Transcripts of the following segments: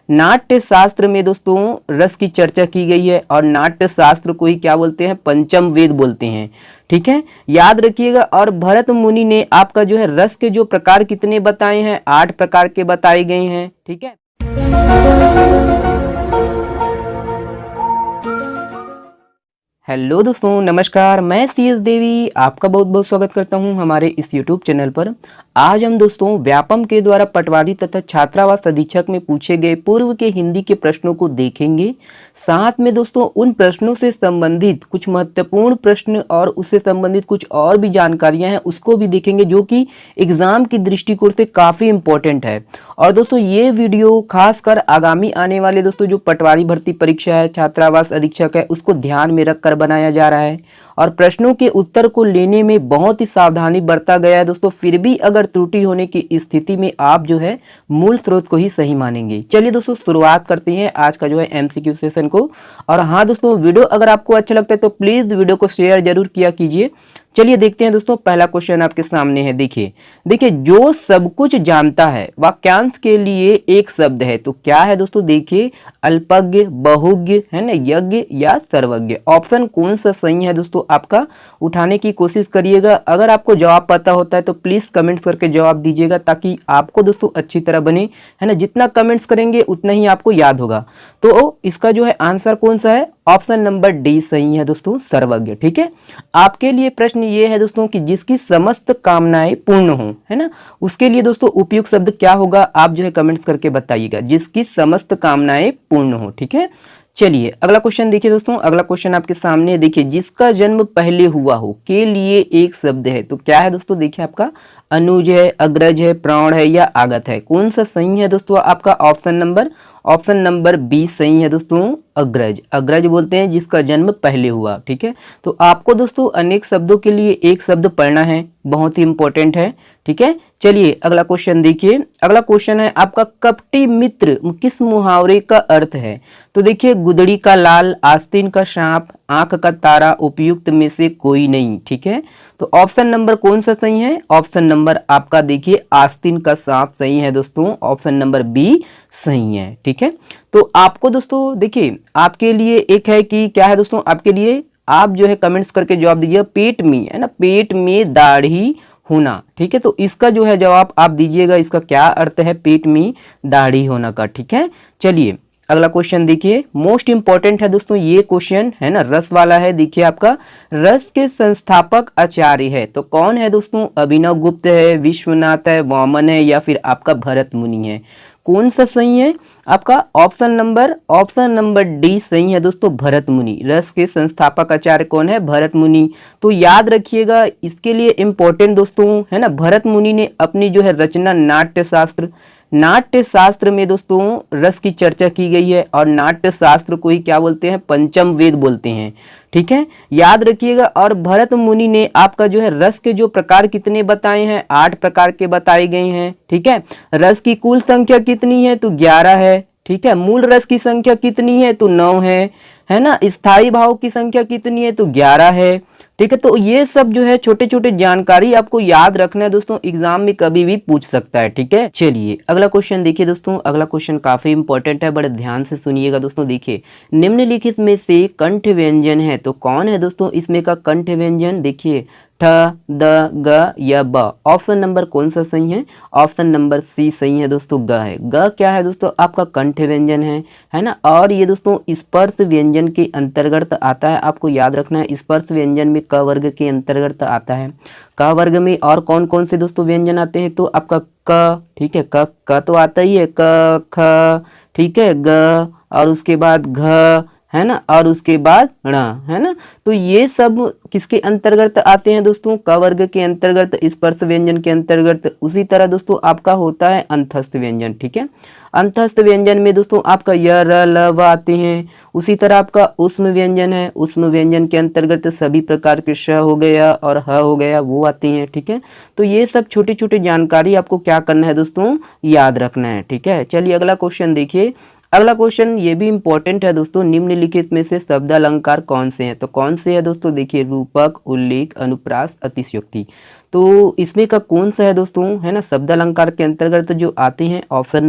नाट्य शास्त्र में दोस्तों रस की चर्चा की गई है और नाट्य शास्त्र को ही क्या बोलते हैं, पंचम वेद बोलते हैं। ठीक है, याद रखिएगा। और भरत मुनि ने आपका जो है रस के जो प्रकार कितने बताए हैं, 8 प्रकार के बताए गए हैं। ठीक है, हेलो दोस्तों, नमस्कार। मैं CS देवी आपका बहुत बहुत स्वागत करता हूं हमारे इस YouTube चैनल पर। आज हम दोस्तों व्यापम के द्वारा पटवारी तथा छात्रावास अधीक्षक में पूछे गए पूर्व के हिंदी के प्रश्नों को देखेंगे। साथ में दोस्तों उन प्रश्नों से संबंधित कुछ महत्वपूर्ण प्रश्न और उससे संबंधित कुछ और भी जानकारियां हैं उसको भी देखेंगे, जो कि एग्जाम की दृष्टिकोण से काफ़ी इंपॉर्टेंट है। और दोस्तों ये वीडियो खासकर आगामी आने वाले दोस्तों जो पटवारी भर्ती परीक्षा है, छात्रावास अधीक्षक है, उसको ध्यान में रखकर बनाया जा रहा है और प्रश्नों के उत्तर को लेने में बहुत ही सावधानी बरता गया है दोस्तों। फिर भी अगर त्रुटि होने की स्थिति में आप जो है मूल स्रोत को ही सही मानेंगे। चलिए दोस्तों शुरुआत करते हैं आज का जो है MCQ सेशन को। और हाँ दोस्तों, वीडियो अगर आपको अच्छा लगता है तो प्लीज वीडियो को शेयर जरूर किया कीजिए। चलिए देखते हैं दोस्तों, पहला क्वेश्चन आपके सामने है। देखिए जो सब कुछ जानता है वाक्यांश के लिए एक शब्द है, तो क्या है दोस्तों? देखिए अल्पज्ञ, बहुज्ञ, है ना, यज्ञ या सर्वज्ञ। ऑप्शन कौन सा सही है दोस्तों आपका, उठाने की कोशिश करिएगा। अगर आपको जवाब पता होता है तो प्लीज कमेंट्स करके जवाब दीजिएगा, ताकि आपको दोस्तों अच्छी तरह बने, है ना। जितना कमेंट्स करेंगे उतना ही आपको याद होगा। तो इसका जो है आंसर कौन सा है? ऑप्शन नंबर डी सही है दोस्तों, सर्वज्ञ। ठीक है, आपके लिए प्रश्न ये है दोस्तों कि जिसकी समस्त कामनाएं पूर्ण हो, है ना, उसके लिए दोस्तों उपयुक्त शब्द क्या होगा? आप जो है कमेंट्स करके बताइएगा। जिसकी समस्त कामनाएं पूर्ण हो। ठीक है, चलिए अगला क्वेश्चन देखिए दोस्तों। अगला क्वेश्चन आपके सामने देखिए, जिसका जन्म पहले हुआ हो के लिए एक शब्द है, तो क्या है दोस्तों? देखिए आपका अनुज है, अग्रज है, प्राण है या आगत है। कौन सा सही है दोस्तों आपका? ऑप्शन नंबर बी सही है दोस्तों, अग्रज। अग्रज बोलते हैं जिसका जन्म पहले हुआ। ठीक है, तो आपको दोस्तों अनेक शब्दों के लिए एक शब्द पढ़ना है, बहुत ही इंपॉर्टेंट है। ठीक है, चलिए अगला क्वेश्चन देखिए। अगला क्वेश्चन है आपका, कपटी मित्र किस मुहावरे का अर्थ है? तो देखिए गुदड़ी का लाल, आस्तीन का सांप, आंख का तारा, उपयुक्त में से कोई नहीं। ठीक है, तो ऑप्शन नंबर कौन सा सही है? ऑप्शन नंबर आपका देखिए आस्तीन का सांप सही है दोस्तों, ऑप्शन नंबर बी सही है। ठीक है, तो आपको दोस्तों देखिए आपके लिए एक है कि क्या है दोस्तों आपके लिए, आप जो है कमेंट्स करके जवाब दीजिए। पेट में, है ना, पेट में दाढ़ी होना। ठीक है, तो इसका जो है जवाब आप दीजिएगा, इसका क्या अर्थ है पेट में दाढ़ी होना का। ठीक है, चलिए अगला क्वेश्चन देखिए, मोस्ट इंपॉर्टेंट है दोस्तों ये क्वेश्चन, है ना, रस वाला है। देखिए आपका रस के संस्थापक आचार्य है, तो कौन है दोस्तों? अभिनव गुप्त है, विश्वनाथ है, वामन है या फिर आपका भरत मुनि है। कौन सा सही है आपका? ऑप्शन नंबर डी सही है दोस्तों, भरत मुनि। रस के संस्थापक आचार्य कौन है? भरत मुनि। तो याद रखिएगा, इसके लिए इंपॉर्टेंट दोस्तों, है ना, भरत मुनि ने अपनी जो है रचना नाट्य शास्त्र में दोस्तों रस की चर्चा की गई है और नाट्य शास्त्र को ही क्या बोलते हैं? पंचम वेद बोलते हैं। ठीक है, याद रखिएगा। और भरत मुनि ने आपका जो है रस के जो प्रकार कितने बताए हैं? 8 प्रकार के बताए गए हैं। ठीक है, रस की कुल संख्या कितनी है? तो 11 है। ठीक है, मूल रस की संख्या कितनी है? तो 9 है ना। स्थायी भाव की संख्या कितनी है? तो 11 है। ठीक है, तो ये सब जो है छोटे छोटे जानकारी आपको याद रखना है दोस्तों, एग्जाम में कभी भी पूछ सकता है। ठीक है, चलिए अगला क्वेश्चन देखिए दोस्तों। अगला क्वेश्चन काफी इंपॉर्टेंट है, बड़े ध्यान से सुनिएगा दोस्तों। देखिए निम्नलिखित में से कंठ व्यंजन है, तो कौन है दोस्तों इसमें का कंठ व्यंजन? देखिए ठ, द, ग या ब। ऑप्शन नंबर कौन सा सही है? ऑप्शन नंबर सी सही है दोस्तों, ग है। ग क्या है दोस्तों? आपका कंठ व्यंजन है ना। और ये दोस्तों स्पर्श व्यंजन के अंतर्गत आता है, आपको याद रखना है। स्पर्श व्यंजन में क वर्ग के अंतर्गत आता है। क वर्ग में और कौन कौन से दोस्तों व्यंजन आते हैं? तो आपका क, ठीक है, क तो आता ही है, क, ख, ठीक है, ग, और उसके बाद घ, है ना, और उसके बाद ण, है ना। तो ये सब किसके अंतर्गत आते हैं दोस्तों? क वर्ग के अंतर्गत, स्पर्श व्यंजन के अंतर्गत। उसी तरह दोस्तों आपका होता है अंतस्थ व्यंजन। ठीक है, अंतस्थ व्यंजन में दोस्तों आपका य, र, ल, व आते हैं। उसी तरह आपका उष्म व्यंजन है, उष्म व्यंजन के अंतर्गत सभी प्रकार के श हो गया और ह हो गया, वो आते हैं। ठीक है, तो ये सब छोटी छोटी जानकारी आपको क्या करना है दोस्तों? याद रखना है। ठीक है, चलिए अगला क्वेश्चन देखिए। अगला क्वेश्चन ये भी इंपॉर्टेंट है दोस्तों, निम्नलिखित में से शब्द अलंकार कौन से हैं? तो कौन से है दोस्तों? देखिए रूपक, उल्लेख, अनुप्रास, अतिशयोक्ति। तो इसमें का कौन सा है दोस्तों, है ना, शब्द अलंकार के अंतर्गत जो आते हैं? ऑप्शन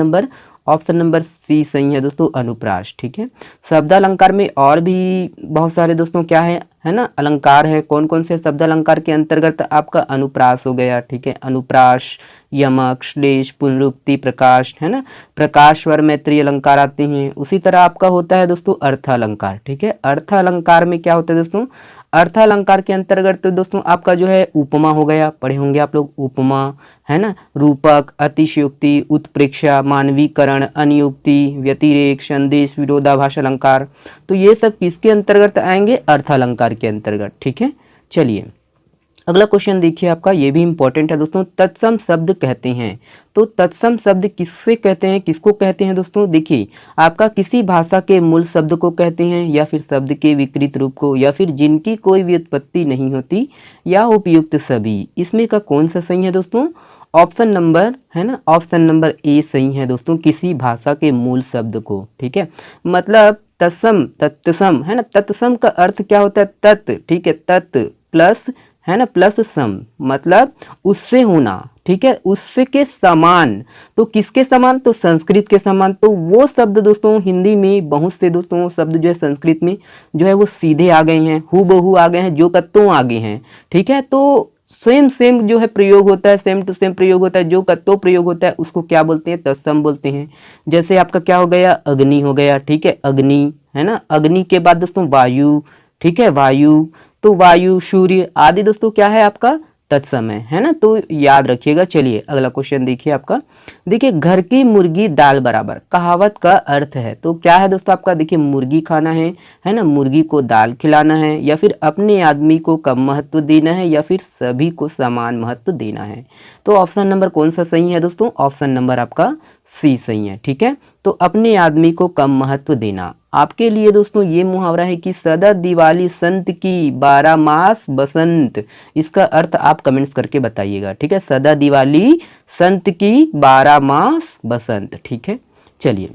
ऑप्शन नंबर सी सही है दोस्तों, अनुप्रास। ठीक है, शब्द अलंकार में और भी बहुत सारे दोस्तों क्या है ना, अलंकार है। कौन कौन से शब्द अलंकार के अंतर्गत आपका अनुप्रास हो गया। ठीक है, अनुप्रास, यमक, श्लेष, पुनरुक्ति, प्रकाश, है ना, प्रकाश, स्वर, मैत्री अलंकार आते हैं। उसी तरह आपका होता है दोस्तों अर्थ अलंकार। ठीक है, अर्थ अलंकार में क्या होता है दोस्तों, अर्थ अलंकार के अंतर्गत तो दोस्तों आपका जो है उपमा हो गया, पढ़े होंगे आप लोग उपमा, है ना, रूपक, अतिशयोक्ति, उत्प्रेक्षा, मानवीकरण, अनियुक्ति, व्यतिरेक, संदेश, विरोधाभास अलंकार। तो ये सब किसके अंतर्गत आएंगे, अर्थ अलंकार के अंतर्गत। ठीक है, चलिए अगला क्वेश्चन देखिए आपका, ये भी इंपॉर्टेंट है दोस्तों। तत्सम शब्द कहते हैं, तो तत्सम शब्द किससे कहते हैं, किसको कहते हैं दोस्तों। देखिए आपका किसी भाषा के मूल शब्द को कहते हैं, या फिर शब्द के विकृत रूप को, या फिर जिनकी कोई व्युत्पत्ति नहीं होती, या उपयुक्त सभी। इसमें का कौन सा सही है दोस्तों, ऑप्शन नंबर, है ना, ऑप्शन नंबर ए सही है दोस्तों, किसी भाषा के मूल शब्द को। ठीक है, मतलब तत्सम, तत्सम, है ना, तत्सम का अर्थ क्या होता है, तत्। ठीक है, तत् प्लस, है ना, प्लस सम, मतलब उससे होना। ठीक है, उससे के समान, तो किसके समान, तो संस्कृत के समान। तो वो शब्द दोस्तों हिंदी में बहुत से दोस्तों शब्द जो है संस्कृत में जो है वो सीधे आ गए हैं, हु बहू आ गए हैं, जो कत्तों आ गए हैं। ठीक है, तो सेम जो है प्रयोग होता है, सेम टू सेम प्रयोग होता है, जो कत्तो प्रयोग होता है उसको क्या बोलते हैं, तत्सम बोलते हैं। जैसे आपका क्या हो गया, अग्नि हो गया। ठीक है, अग्नि, है ना, अग्नि के बाद दोस्तों वायु। ठीक है, वायु, तो वायु, सूर्य आदि दोस्तों क्या है आपका तत्सम है ना, तो याद रखिएगा। चलिए अगला क्वेश्चन देखिए आपका, देखिए घर की मुर्गी दाल बराबर कहावत का अर्थ है। तो क्या है दोस्तों आपका, देखिए मुर्गी खाना है ना, मुर्गी को दाल खिलाना है, या फिर अपने आदमी को कम महत्व देना है, या फिर सभी को समान महत्व देना है। तो ऑप्शन नंबर कौन सा सही है दोस्तों, ऑप्शन नंबर आपका सी सही है। ठीक है, तो अपने आदमी को कम महत्व देना। आपके लिए दोस्तों ये मुहावरा है कि सदा दिवाली संत की 12 मास बसंत। इसका अर्थ आप कमेंट्स करके बताइएगा। ठीक है, सदा दिवाली संत की 12 मास बसंत। ठीक है, चलिए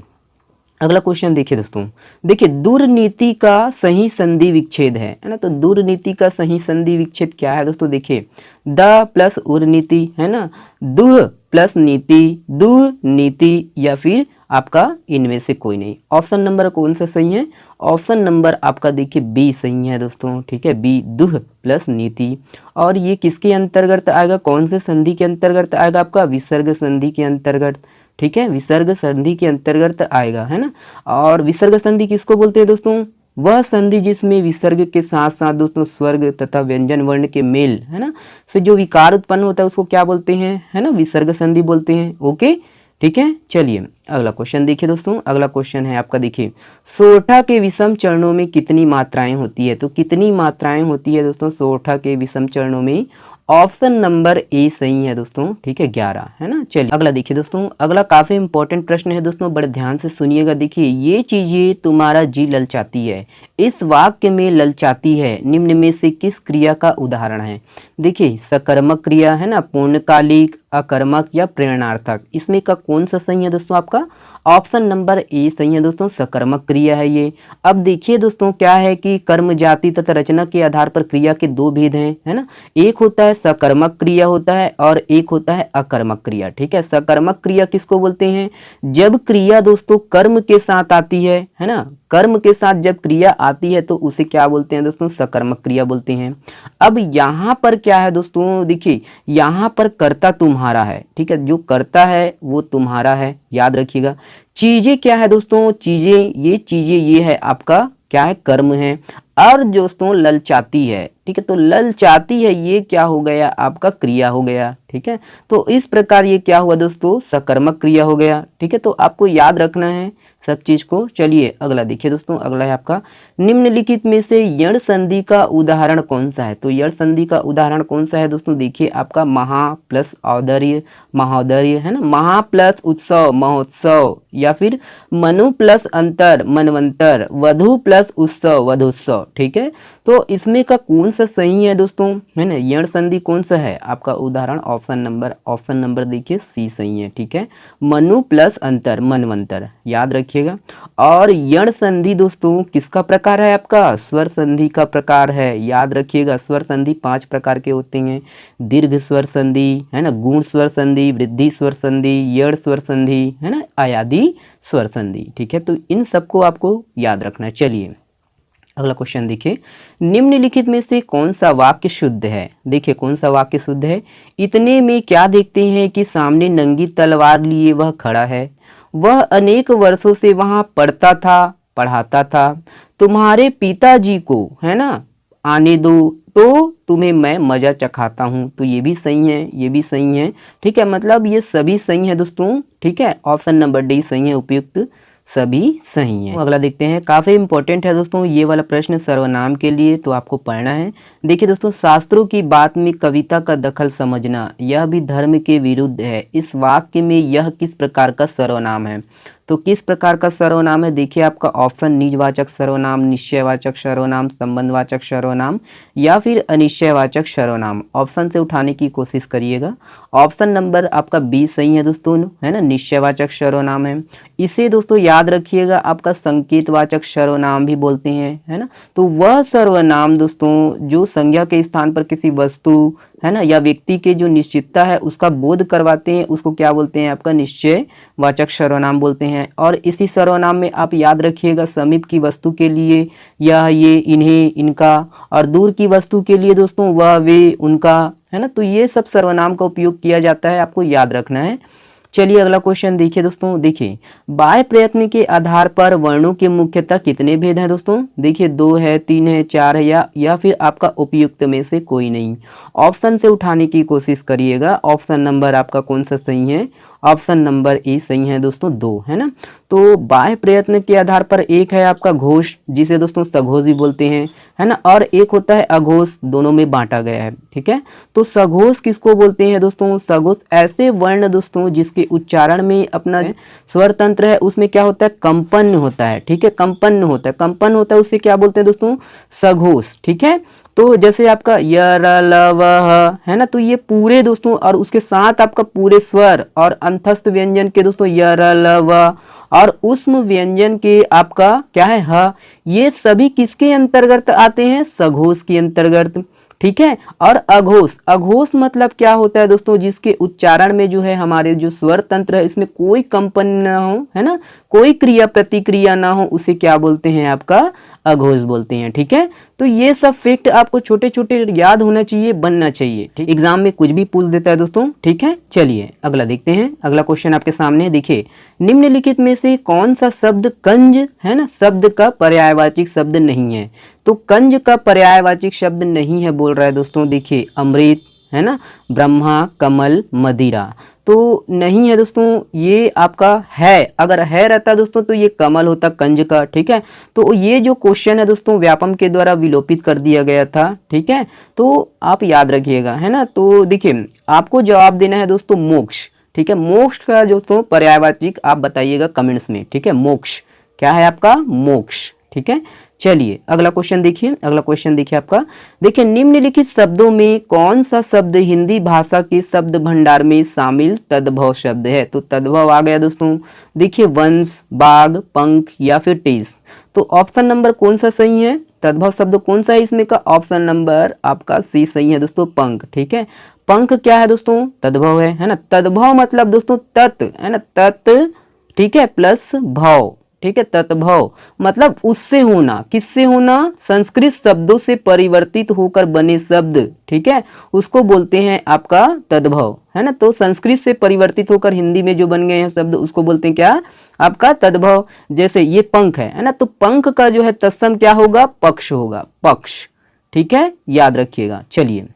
अगला क्वेश्चन देखिए दोस्तों, देखिए दुर्नीति का सही संधि विच्छेद है ना, तो दुर्नीति का सही संधि विच्छेद क्या है दोस्तों, देखिए द प्लस उर्नीति, है ना, दुह प्लस नीति, दुर्नीति, या फिर आपका इनमें से कोई नहीं। ऑप्शन नंबर कौन सा सही है, ऑप्शन नंबर आपका देखिए बी सही है दोस्तों। ठीक है, बी, दुह प्लस नीति। और ये किसके अंतर्गत आएगा, कौन से संधि के अंतर्गत आएगा, आपका विसर्ग संधि के अंतर्गत। ठीक है, विसर्ग संधि के अंतर्गत आएगा, है ना। और विसर्ग संधि किसको बोलते हैं दोस्तों, वह संधि जिसमें विसर्ग के साथ साथ दोस्तों स्वर्ग तथा व्यंजन वर्ण के मेल, है ना, से जो विकार उत्पन्न होता है उसको क्या बोलते हैं, है ना, विसर्ग संधि बोलते हैं। ओके, ठीक है, चलिए अगला क्वेश्चन देखिए दोस्तों। अगला क्वेश्चन है आपका, देखिए सोरठा के विषम चरणों में कितनी मात्राएं होती है। तो कितनी मात्राएं होती है दोस्तों सोरठा के विषम चरणों में, ऑप्शन नंबर ए सही है दोस्तों। ठीक है, 11, है ना। चलिए अगला देखिए दोस्तों, अगला काफी इंपॉर्टेंट प्रश्न है दोस्तों, बड़े ध्यान से सुनिएगा। देखिए ये चीजें तुम्हारा जी ललचाती है, इस वाक्य में ललचाती है, निम्न में से किस क्रिया का उदाहरण है। देखिए सकर्मक क्रिया, है ना, पूर्णकालिक, अकर्मक, या प्रेरणार्थक। इसमें का कौन सा सही है दोस्तों, आपका ऑप्शन नंबर ए सही है दोस्तों, सकर्मक क्रिया है ये। अब देखिए दोस्तों क्या है कि कर्म, जाति तथा रचना के आधार पर क्रिया के दो भेद हैं, है ना। एक होता है सकर्मक क्रिया होता है, और एक होता है अकर्मक क्रिया। ठीक है, सकर्मक क्रिया किसको बोलते हैं, जब क्रिया दोस्तों कर्म के साथ आती है ना, कर्म के साथ जब क्रिया आती है तो उसे क्या बोलते हैं दोस्तों, सकर्मक क्रिया बोलते हैं। अब यहाँ पर क्या है दोस्तों, देखिए यहाँ पर कर्ता तुम्हारा है। ठीक है, जो कर्ता है वो तुम्हारा है, याद रखिएगा। चीजें क्या है दोस्तों, चीजें ये है आपका क्या है, कर्म है। और दोस्तों ललचाती है, ठीक है, तो ललचाती है ये क्या हो गया, आपका क्रिया हो गया। ठीक है, तो इस प्रकार ये क्या हुआ दोस्तों, सकर्मक क्रिया हो गया। ठीक है, तो आपको याद रखना है सब चीज को। चलिए अगला देखिए दोस्तों, अगला है आपका, निम्नलिखित में से यण संधि का उदाहरण कौन सा है। तो यण संधि का उदाहरण कौन सा है दोस्तों, देखिए आपका महा प्लस औदर्य महोदर्य, है ना, महा प्लस उत्सव महोत्सव, या फिर मनु प्लस अंतर मनवंतर, वधु प्लस उत्सव वधुत्सव। ठीक है। तो इसमें का कौन सा सही है दोस्तों, है ना। यण संधि कौन सा है आपका, उदाहरण ऑप्शन नंबर देखिए सी सही है, ठीक है। मनु प्लस अंतर मनवंतर, याद रखिएगा। और यण संधि दोस्तों किसका प्रकार है आपका, स्वर संधि का प्रकार है, याद रखिएगा। स्वर संधि 5 प्रकार के होते हैं, दीर्घ स्वर संधि, है ना, गुण स्वर संधि, वृद्धि स्वर संधि, यण स्वर संधि, है ना, आयादी स्वर संधि, ठीक है। तो इन सबको आपको याद रखना है। चलिए अगला क्वेश्चन देखिए, निम्नलिखित में से कौन सा वाक्य शुद्ध है। देखिए कौन सा वाक्य शुद्ध है। इतने में क्या देखते हैं कि सामने नंगी तलवार लिए वह खड़ा है, वह अनेक वर्षों से वहां पढ़ाता था। तुम्हारे पिताजी को, है ना, आने दो तो तुम्हें मैं मजा चखाता हूँ। तो ये भी सही है, ये भी सही है, ठीक है। मतलब ये सभी सही है दोस्तों, ठीक है। ऑप्शन नंबर डी सही है, उपयुक्त सभी सही है। अगला देखते हैं, काफी इंपॉर्टेंट है दोस्तों ये वाला प्रश्न सर्वनाम के लिए, तो आपको पढ़ना है। देखिए दोस्तों, शास्त्रों की बात में कविता का दखल समझना यह भी धर्म के विरुद्ध है। इस वाक्य में यह किस प्रकार का सर्वनाम है। तो किस प्रकार का सर्वनाम है, देखिए आपका ऑप्शन निजवाचक सर्वनाम, निश्चयवाचक सर्वनाम, संबंधवाचक सर्वनाम या फिर अनिश्चयवाचक सर्वनाम। ऑप्शन से उठाने की कोशिश करिएगा। ऑप्शन नंबर आपका बी सही है दोस्तों, है ना, निश्चयवाचक सर्वनाम है। इसे दोस्तों याद रखिएगा, आपका संकेतवाचक सर्वनाम भी बोलते हैं, है ना। तो वह सर्वनाम दोस्तों जो संज्ञा के स्थान पर किसी वस्तु, है ना, या व्यक्ति के जो निश्चितता है उसका बोध करवाते हैं, उसको क्या बोलते हैं, आपका निश्चयवाचक सर्वनाम बोलते हैं। और इसी सर्वनाम में आप याद रखिएगा, समीप की वस्तु के लिए यह, ये, इन्हें, इनका, और दूर की वस्तु के लिए दोस्तों वह, वे, उनका, है ना। तो ये सब सर्वनाम का उपयोग किया जाता है, आपको याद रखना है। चलिए अगला क्वेश्चन देखिए दोस्तों, देखिए बाह्य प्रयत्न के आधार पर वर्णों के मुख्यतः कितने भेद हैं दोस्तों। देखिए 2 है, 3 है, 4 है, या फिर आपका उपयुक्त में से कोई नहीं। ऑप्शन से उठाने की कोशिश करिएगा। ऑप्शन नंबर आपका कौन सा सही है, ऑप्शन नंबर ए सही है दोस्तों, 2, है ना। तो बाह्य प्रयत्न के आधार पर एक है आपका घोष, जिसे दोस्तों सघोष भी बोलते हैं, है ना, और एक होता है अघोष, दोनों में बांटा गया है, ठीक है। तो सघोष किसको बोलते हैं दोस्तों, सघोष ऐसे वर्ण दोस्तों जिसके उच्चारण में अपना स्वर तंत्र है उसमें क्या होता है, कंपन होता है, ठीक है, कंपन होता है, कंपन होता है, उसे क्या बोलते हैं दोस्तों, सघोष, ठीक है। तो जैसे आपका य र ल व ह, है ना, तो ये पूरे दोस्तों, और उसके साथ आपका पूरे स्वर और अंतस्थ व्यंजन के दोस्तों य र ल व, और उष्म व्यंजन के आपका क्या है ह, ये सभी किसके अंतर्गत आते हैं, सघोष के अंतर्गत, ठीक है। और अघोष, अघोष मतलब क्या होता है दोस्तों, जिसके उच्चारण में जो है हमारे जो स्वर तंत्र है इसमें कोई कंपन ना हो, है ना, कोई क्रिया प्रतिक्रिया ना हो, उसे क्या बोलते हैं, आपका अघोष बोलते हैं, ठीक है। तो ये सब फैक्ट आपको छोटे छोटे याद होना चाहिए, बनना चाहिए, ठीक। एग्जाम में कुछ भी पूछ देता है दोस्तों, ठीक है। चलिए अगला देखते हैं, अगला क्वेश्चन आपके सामने देखिए, निम्नलिखित में से कौन सा शब्द कंज, है ना, शब्द का पर्यायवाची शब्द नहीं है। तो कंज का पर्यायवाची शब्द नहीं है बोल रहा है दोस्तों, देखिए अमृत, है ना, ब्रह्मा, कमल, मदिरा, तो नहीं है दोस्तों, ये आपका है। अगर है रहता दोस्तों तो ये कमल होता कंज का, ठीक है। तो ये जो क्वेश्चन है दोस्तों व्यापम के द्वारा विलोपित कर दिया गया था, ठीक है। तो आप याद रखिएगा, है ना। तो देखिए आपको जवाब देना है दोस्तों मोक्ष, ठीक है। मोक्ष का दोस्तों पर्यायवाची आप बताइएगा कमेंट्स में, ठीक है। मोक्ष क्या है आपका, मोक्ष, ठीक है। चलिए अगला क्वेश्चन देखिए, अगला क्वेश्चन देखिए आपका, देखिए निम्नलिखित शब्दों में कौन सा शब्द हिंदी भाषा के शब्द भंडार में शामिल तद्भव शब्द है। तो तद्भव आ गया दोस्तों, देखिए वंश, बाघ, पंख या फिर टेस। तो ऑप्शन नंबर कौन सा सही है, तद्भव शब्द कौन सा है इसमें का, ऑप्शन नंबर आपका सी सही है दोस्तों, पंख, ठीक है। पंख क्या है दोस्तों, तद्भव है ना। तद्भव मतलब दोस्तों तत्, है ना, तत्, ठीक है, प्लस भव, ठीक है। तत्भव मतलब उससे होना, किससे होना, संस्कृत शब्दों से परिवर्तित होकर बने शब्द, ठीक है, उसको बोलते हैं आपका तद्भव, है ना। तो संस्कृत से परिवर्तित होकर हिंदी में जो बन गए हैं शब्द उसको बोलते हैं क्या, आपका तद्भव। जैसे ये पंख है ना, तो पंख का जो है तत्सम क्या होगा, पक्ष होगा, पक्ष, ठीक है, याद रखिएगा। चलिए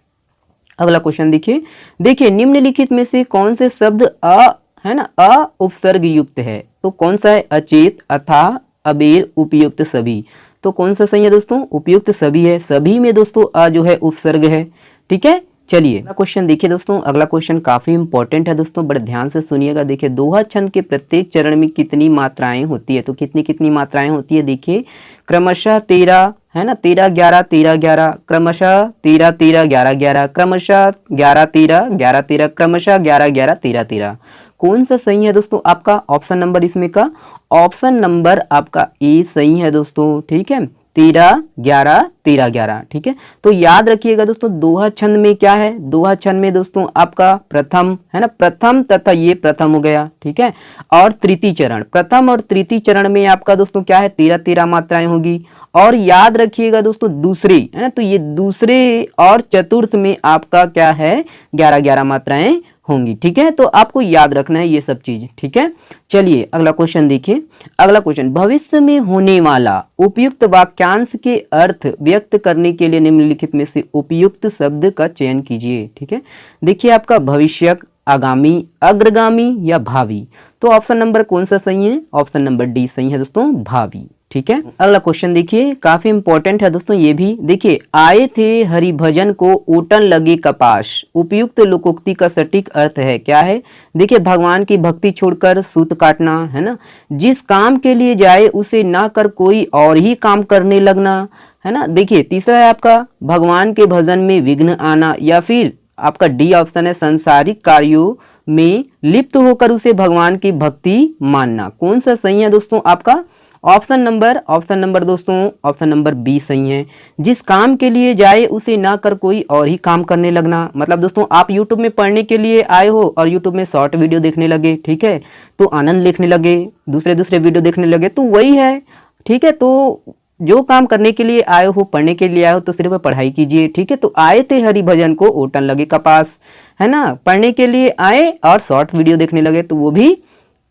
अगला क्वेश्चन देखिए, देखिए निम्नलिखित में से कौन से शब्द अ, है ना, अ उपसर्ग युक्त है। तो कौन सा है, अचेत, अथाह, अबेर, उपयुक्त, सभी। तो कौन सा सही है दोस्तों, उपयुक्त सभी है। सभी में दोस्तों अ जो है उपसर्ग है, ठीक है। चलिए अगला क्वेश्चन देखिए दोस्तों, अगला क्वेश्चन काफी इंपॉर्टेंट है दोस्तों, बड़े ध्यान से सुनिएगा। देखिए दोहा छंद के प्रत्येक चरण में कितनी मात्राएं होती है। तो कितनी कितनी मात्राएं होती है, देखिए क्रमशः 13, है ना, 13 11 13 11 क्रमशः 13 13 11 11 क्रमशः 11 13 11 13 क्रमशः 11 11 13 13। कौन सा सही है दोस्तों आपका ऑप्शन नंबर इसमें का? ऑप्शन नंबर आपका ए सही है दोस्तों, ठीक है, 13 11 13 11, ठीक है। तो याद रखिएगा दोस्तों, दोहा छंद में क्या है? दोहा छंद में दोस्तों आपका प्रथम है ना, प्रथम तथा ये प्रथम हो गया, ठीक है। और तृतीय चरण, प्रथम और तृतीय चरण में आपका दोस्तों क्या है? 13 13 मात्राएं होगी। और याद रखिएगा दोस्तों दूसरे है ना, तो ये दूसरे और चतुर्थ में आपका क्या है? 11 11 मात्राएं होंगी, ठीक है। तो आपको याद रखना है ये सब चीज, ठीक है। चलिए अगला क्वेश्चन देखिए। अगला क्वेश्चन, भविष्य में होने वाला उपयुक्त वाक्यांश के अर्थ व्यक्त करने के लिए निम्नलिखित में से उपयुक्त शब्द का चयन कीजिए, ठीक है। देखिए आपका भविष्यक, आगामी, अग्रगामी या भावी। तो ऑप्शन नंबर कौन सा सही है? ऑप्शन नंबर डी सही है दोस्तों, भावी, ठीक है। अगला क्वेश्चन देखिए, काफी इंपॉर्टेंट है दोस्तों ये भी। देखिए, आए थे हरिभजन को ओटन लगे कपास, उपयुक्त लोकोक्ति का सटीक अर्थ है क्या है? देखिए, भगवान की भक्ति छोड़कर सूत काटना, है ना, जिस काम के लिए जाए उसे ना कर कोई और ही काम करने लगना, है ना। देखिए तीसरा है आपका भगवान के भजन में विघ्न आना, या फिर आपका डी ऑप्शन है सांसारिक कार्यों में लिप्त होकर उसे भगवान की भक्ति मानना। कौन सा सही है दोस्तों आपका? ऑप्शन नंबर दोस्तों ऑप्शन नंबर बी सही है, जिस काम के लिए जाए उसे ना कर कोई और ही काम करने लगना। मतलब दोस्तों आप YouTube में पढ़ने के लिए आए हो और YouTube में शॉर्ट वीडियो देखने लगे, ठीक है, तो आनंद लिखने लगे, दूसरे वीडियो देखने लगे, तो वही है, ठीक है। तो जो काम करने के लिए आए हो, पढ़ने के लिए आए हो, तो सिर्फ पढ़ाई कीजिए, ठीक है। तो आए थे हरिभजन को ओटन लगे कपास, है ना, पढ़ने के लिए आए और शॉर्ट वीडियो देखने लगे, तो वो भी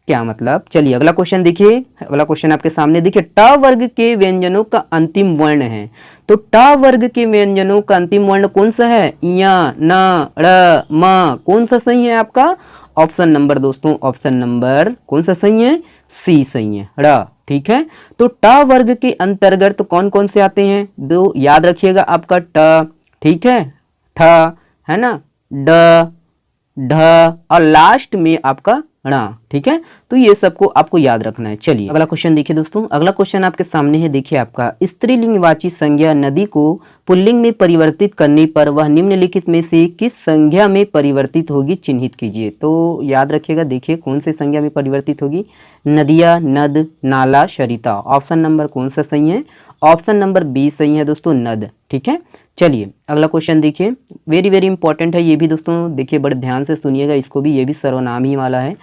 क्या मतलब। चलिए अगला क्वेश्चन देखिए। अगला क्वेश्चन आपके सामने देखिए, ट वर्ग के व्यंजनों का अंतिम वर्ण है। तो ट वर्ग के व्यंजनों का अंतिम वर्ण कौन सा है? या, न, ड़, म। कौन सा सही है आपका? ऑप्शन नंबर दोस्तों ऑप्शन नंबर कौन सा सही है? सी सही है, ड़, ठीक है। तो ट वर्ग के अंतर्गत कौन कौन से आते हैं? दो याद रखिएगा, आपका ट, ठीक है, ठ, है ना, ड, ढ और लास्ट में आपका णा, ठीक है। तो ये सबको आपको याद रखना है। चलिए अगला क्वेश्चन देखिए दोस्तों। अगला क्वेश्चन आपके सामने है, देखिए आपका स्त्रीलिंगवाची संज्ञा नदी को पुल्लिंग में परिवर्तित करने पर वह निम्नलिखित में से किस संज्ञा में परिवर्तित होगी, चिन्हित कीजिए। तो याद रखिएगा, देखिए कौन से संज्ञा में परिवर्तित होगी? नदिया, नद, नाला, सरिता। ऑप्शन नंबर कौन सा सही है? ऑप्शन नंबर बी सही है दोस्तों, नद, ठीक है। चलिए अगला क्वेश्चन देखिए, वेरी वेरी इंपॉर्टेंट है ये भी दोस्तों, देखिए बड़े ध्यान से सुनिएगा इसको भी, ये भी सर्वनाम ही वाला है।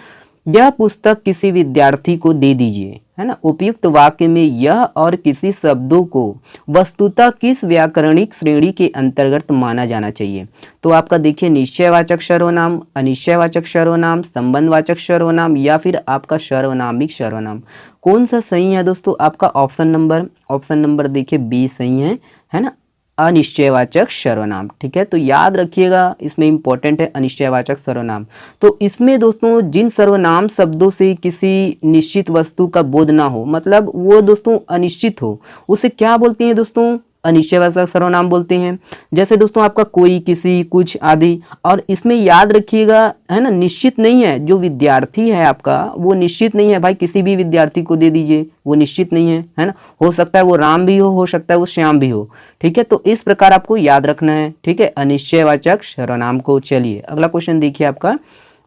यह पुस्तक किसी विद्यार्थी को दे दीजिए, है ना। उपयुक्त वाक्य में यह और किसी शब्दों को वस्तुतः किस व्याकरणिक श्रेणी के अंतर्गत माना जाना चाहिए? तो आपका देखिए निश्चयवाचक सर्वनाम, अनिश्चयवाचक सर्वनाम, संबंधवाचक सर्वनाम या फिर आपका सर्वनामिक सर्वनाम। कौन सा सही है दोस्तों आपका? ऑप्शन नंबर देखिए बी सही है ना, अनिश्चयवाचक सर्वनाम, ठीक है। तो याद रखिएगा इसमें इंपॉर्टेंट है अनिश्चयवाचक सर्वनाम। तो इसमें दोस्तों जिन सर्वनाम शब्दों से किसी निश्चित वस्तु का बोध ना हो, मतलब वो दोस्तों अनिश्चित हो, उसे क्या बोलते हैं दोस्तों? अनिश्चयवाचक सर्वनाम बोलते हैं। जैसे दोस्तों आपका कोई, किसी, कुछ आदि। और इसमें याद रखिएगा, है ना, निश्चित नहीं है। जो विद्यार्थी है आपका वो निश्चित नहीं है भाई, किसी भी विद्यार्थी को दे दीजिए, वो निश्चित नहीं है ना। हो सकता है वो राम भी हो सकता है वो श्याम भी हो, ठीक है। तो इस प्रकार आपको याद रखना है, ठीक है, अनिश्चयवाचक सर्वनाम को। चलिए अगला क्वेश्चन देखिए आपका,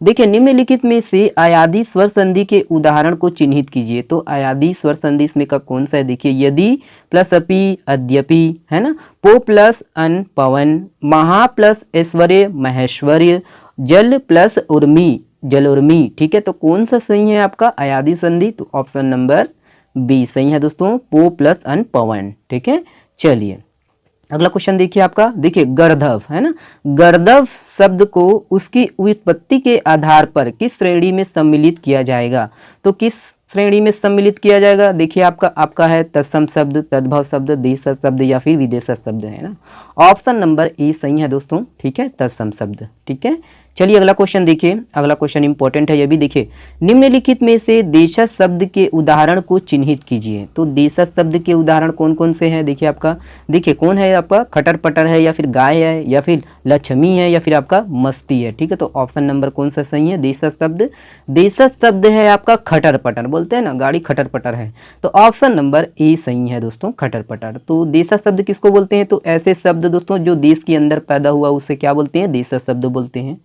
देखिए निम्नलिखित में से अयादी स्वर संधि के उदाहरण को चिन्हित कीजिए। तो अयादी स्वर संधि इसमें का कौन सा है? देखिए यदि प्लस अपि, अद्यपि, है ना, पो प्लस अन, पवन, महा प्लस ऐश्वर्य, महेश्वर्य, जल प्लस उर्मी, जल उर्मी, ठीक है। तो कौन सा सही है आपका अयादी संधि? तो ऑप्शन नंबर बी सही है दोस्तों, पो प्लस अन, पवन, ठीक है। चलिए अगला क्वेश्चन देखिए आपका, देखिए गर्दभ, है ना, गर्दभ शब्द को उसकी व्युत्पत्ति के आधार पर किस श्रेणी में सम्मिलित किया जाएगा? तो किस श्रेणी में सम्मिलित किया जाएगा? देखिए आपका है तत्सम शब्द, तद्भव शब्द, देश शब्द या फिर विदेश शब्द, है ना। ऑप्शन नंबर ए सही है दोस्तों, ठीक है, तत्सम शब्द, ठीक है। चलिए अगला क्वेश्चन देखिए, अगला क्वेश्चन इंपॉर्टेंट है, ये भी देखिए। निम्नलिखित में से देशज शब्द के उदाहरण को चिन्हित कीजिए। तो देशज शब्द के उदाहरण कौन कौन से हैं? देखिए आपका, देखिए कौन है आपका, खटर पटर है या फिर गाय है या फिर लक्ष्मी है या फिर आपका मस्ती है। ठीक है, तो ऑप्शन नंबर कौन सा सही है? देशज शब्द, देशज शब्द है आपका खटर पटर, बोलते हैं ना गाड़ी खटर पटर है, तो ऑप्शन नंबर ए सही है दोस्तों, खटर पटर। तो देशज शब्द किसको बोलते हैं? तो ऐसे शब्द दोस्तों जो देश के अंदर पैदा हुआ उसे क्या बोलते हैं? देशज शब्द बोलते हैं।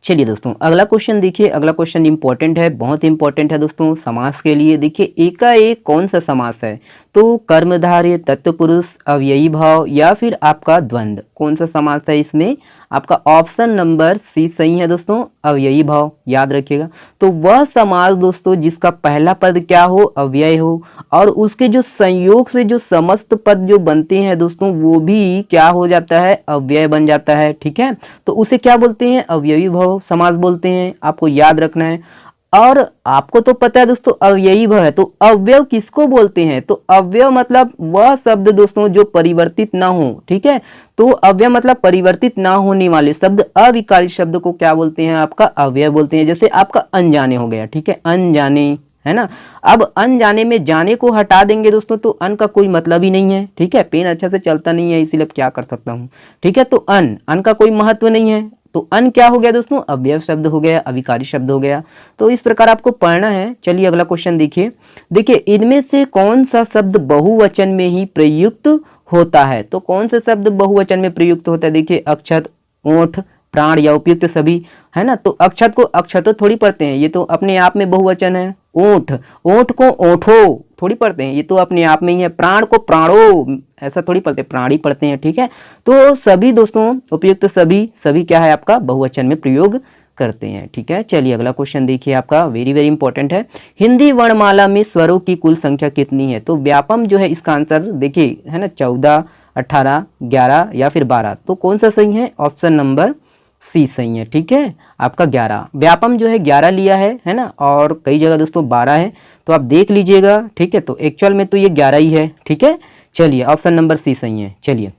चलिए दोस्तों अगला क्वेश्चन देखिए, अगला क्वेश्चन इंपॉर्टेंट है, बहुत इंपॉर्टेंट है दोस्तों समास के लिए। देखिए एकाएक कौन सा समास है? तो कर्मधारय, तत्पुरुष, अव्ययी भाव या फिर आपका द्वंद्व, कौन सा समास है इसमें? आपका ऑप्शन नंबर सी सही है दोस्तों, अव्ययी भाव, याद रखिएगा। तो वह समास दोस्तों जिसका पहला पद क्या हो? अव्यय हो, और उसके जो संयोग से जो समस्त पद जो बनते हैं दोस्तों वो भी क्या हो जाता है? अव्यय बन जाता है। ठीक है, तो उसे क्या बोलते हैं? अव्ययी भाव समास बोलते हैं, आपको याद रखना है। और आपको तो पता है दोस्तों अव्ययी भाव है, तो अव्यय किसको बोलते हैं? तो अव्यय मतलब वह शब्द दोस्तों जो परिवर्तित ना हो। ठीक है, तो अव्यय मतलब परिवर्तित ना होने वाले शब्द, अविकारी शब्द को क्या बोलते हैं? आपका अव्यय बोलते हैं। जैसे आपका अनजाने हो गया, ठीक है, अनजाने है ना। अब अनजाने में जाने को हटा देंगे दोस्तों तो अन का कोई मतलब ही नहीं है। ठीक है, पेन अच्छा से चलता नहीं है इसीलिए क्या कर सकता हूँ। ठीक है, तो अन का कोई महत्व नहीं है, तो अन क्या हो गया दोस्तों? अव्यय शब्द हो गया, अविकारी शब्द हो गया। तो इस प्रकार आपको पढ़ना है। चलिए अगला क्वेश्चन देखिए, देखिए इनमें से कौन सा शब्द बहुवचन में ही प्रयुक्त होता है? तो कौन सा शब्द बहुवचन में प्रयुक्त होता है? देखिए अक्षत, ओठ, प्राण या उपयुक्त सभी, है ना। तो अक्षत को अक्षतो थोड़ी पढ़ते हैं, ये तो अपने आप में बहुवचन है। ओठ, ओठ को ओठो थोड़ी पढ़ते हैं, ये तो अपने आप में ही है। प्राण को प्राणो ऐसा थोड़ी पढ़ते, प्राणी पढ़ते हैं। ठीक है, तो सभी दोस्तों उपयुक्त सभी, सभी क्या है आपका? बहुवचन में प्रयोग करते हैं। ठीक है, चलिए अगला क्वेश्चन देखिए आपका, वेरी वेरी इंपॉर्टेंट है। हिंदी वर्णमाला में स्वरों की कुल संख्या कितनी है? तो व्यापम जो है इसका आंसर देखिए है ना, 14, 18, 11 या फिर 12। तो कौन सा सही है? ऑप्शन नंबर सी सही है। ठीक है, आपका 11, व्यापम जो है 11 लिया है ना, और कई जगह दोस्तों 12 है, तो आप देख लीजिएगा। ठीक है, तो एक्चुअल में तो ये 11 ही है। ठीक है, चलिए ऑप्शन नंबर सी सही है। चलिए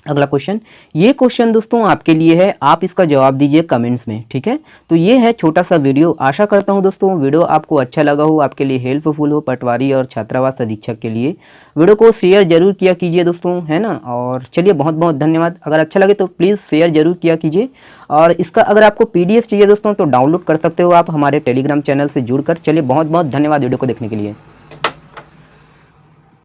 अगला क्वेश्चन, ये क्वेश्चन दोस्तों आपके लिए है, आप इसका जवाब दीजिए कमेंट्स में। ठीक है, तो ये है छोटा सा वीडियो, आशा करता हूँ दोस्तों वीडियो आपको अच्छा लगा हो, आपके लिए हेल्पफुल हो, पटवारी और छात्रावास अधीक्षक के लिए। वीडियो को शेयर जरूर किया कीजिए दोस्तों, है ना। और चलिए बहुत बहुत धन्यवाद। अगर अच्छा लगे तो प्लीज़ शेयर जरूर किया कीजिए। और इसका अगर आपको PDF चाहिए दोस्तों तो डाउनलोड कर सकते हो आप हमारे टेलीग्राम चैनल से जुड़कर। चलिए बहुत बहुत धन्यवाद वीडियो को देखने के लिए।